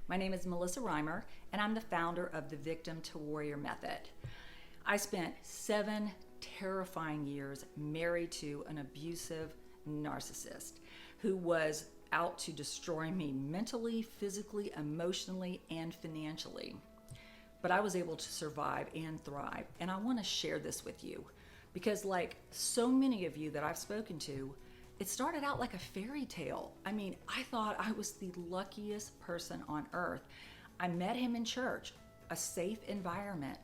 My name is Melissa Reimer, and I'm the founder of the Victim to Warrior Method. I spent 7 terrifying years married to an abusive narcissist who was out to destroy me mentally, physically, emotionally, and financially. But I was able to survive and thrive, and I want to share this with you because, like so many of you that I've spoken to, it started out like a fairy tale. I mean, I thought I was the luckiest person on earth. I met him in church, a safe environment.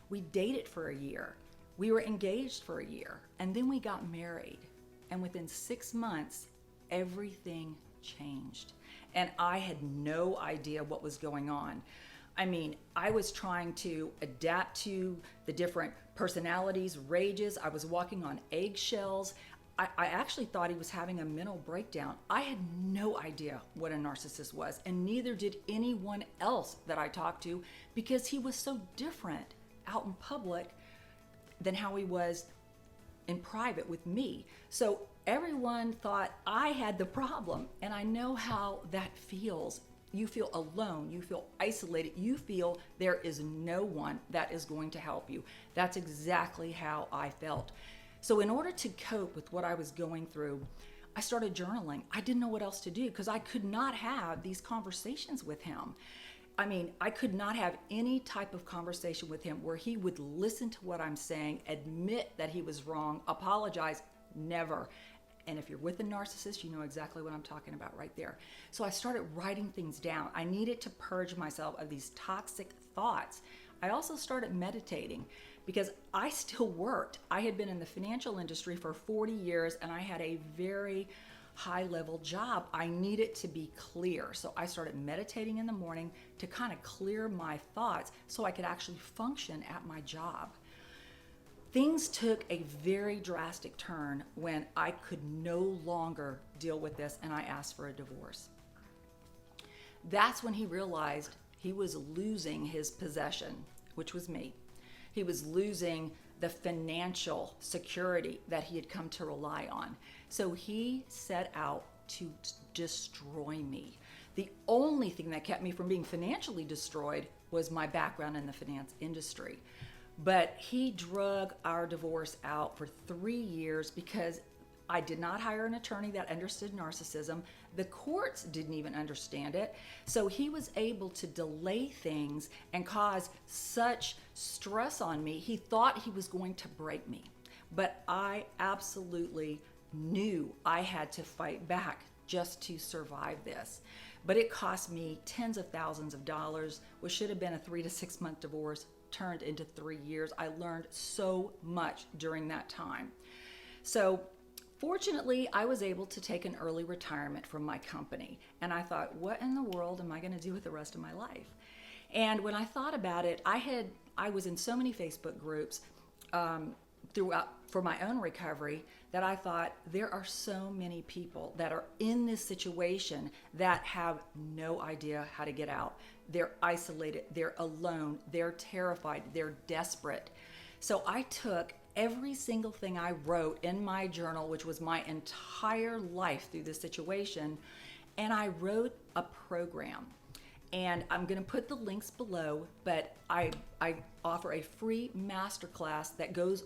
We dated for a year. We were engaged for a year, and then we got married. And within 6 months, everything changed. And I had no idea what was going on. I mean, I was trying to adapt to the different personalities, rages. I was walking on eggshells. I actually thought he was having a mental breakdown. I had no idea what a narcissist was, and neither did anyone else that I talked to, because he was so different out in public than how he was in private with me. So everyone thought I had the problem, and I know how that feels. You feel alone, you feel isolated, you feel there is no one that is going to help you. That's exactly how I felt. So in order to cope with what I was going through, I started journaling. I didn't know what else to do because I could not have these conversations with him. I mean, I could not have any type of conversation with him where he would listen to what I'm saying, admit that he was wrong, apologize. Never. And if you're with a narcissist, you know exactly what I'm talking about right there. So I started writing things down. I needed to purge myself of these toxic thoughts. I also started meditating because I still worked. I had been in the financial industry for 40 years and I had a very high level job. I needed to be clear. So I started meditating in the morning to kind of clear my thoughts so I could actually function at my job. Things took a very drastic turn when I could no longer deal with this and I asked for a divorce. That's when he realized he was losing his possession, which was me. He was losing the financial security that he had come to rely on. So he set out to destroy me. The only thing that kept me from being financially destroyed was my background in the finance industry. But he drug our divorce out for 3 years because I did not hire an attorney that understood narcissism. The courts didn't even understand it. So he was able to delay things and cause such stress on me. He thought he was going to break me. But I absolutely knew I had to fight back just to survive this. But it cost me tens of thousands of dollars, which should have been a 3 to 6 month divorce, turned into 3 years. I learned so much during that time. So fortunately, I was able to take an early retirement from my company. And I thought, what in the world am I going to do with the rest of my life? And when I thought about it, I was in so many Facebook groups throughout for my own recovery that I thought there are so many people that are in this situation that have no idea how to get out. They're isolated, they're alone, they're terrified, they're desperate. So I took every single thing I wrote in my journal, which was my entire life through this situation, and I wrote a program. And I'm going to put the links below, but I offer a free masterclass that goes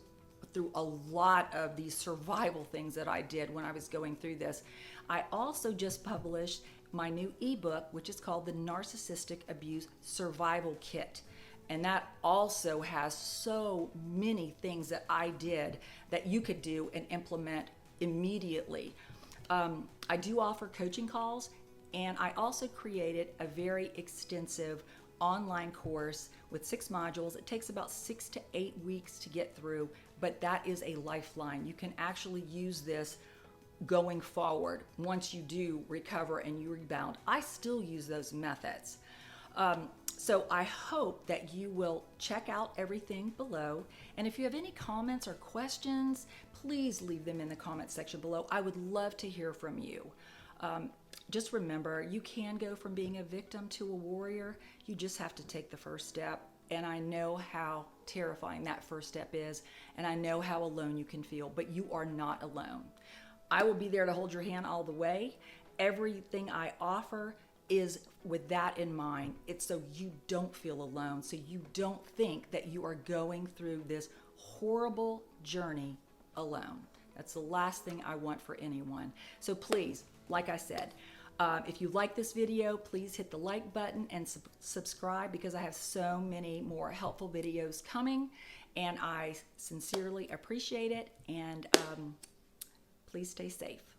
through a lot of these survival things that I did when I was going through this. I also just published my new ebook, which is called the Narcissistic Abuse Survival Kit. And that also has so many things that I did that you could do and implement immediately. I do offer coaching calls, and I also created a very extensive online course with 6 modules. It takes about 6 to 8 weeks to get through, but that is a lifeline. You can actually use this going forward once you do recover and you rebound. I still use those methods. So I hope that you will check out everything below. And if you have any comments or questions, please leave them in the comment section below. I would love to hear from you. Just remember, you can go from being a victim to a warrior. You just have to take the first step. And I know how terrifying that first step is. And I know how alone you can feel, but you are not alone. I will be there to hold your hand all the way. Everything I offer is with that in mind. It's so you don't feel alone, so you don't think that you are going through this horrible journey alone. That's the last thing I want for anyone. So please, like I said, if you like this video, please hit the like button and subscribe, because I have so many more helpful videos coming, and I sincerely appreciate it. And please stay safe.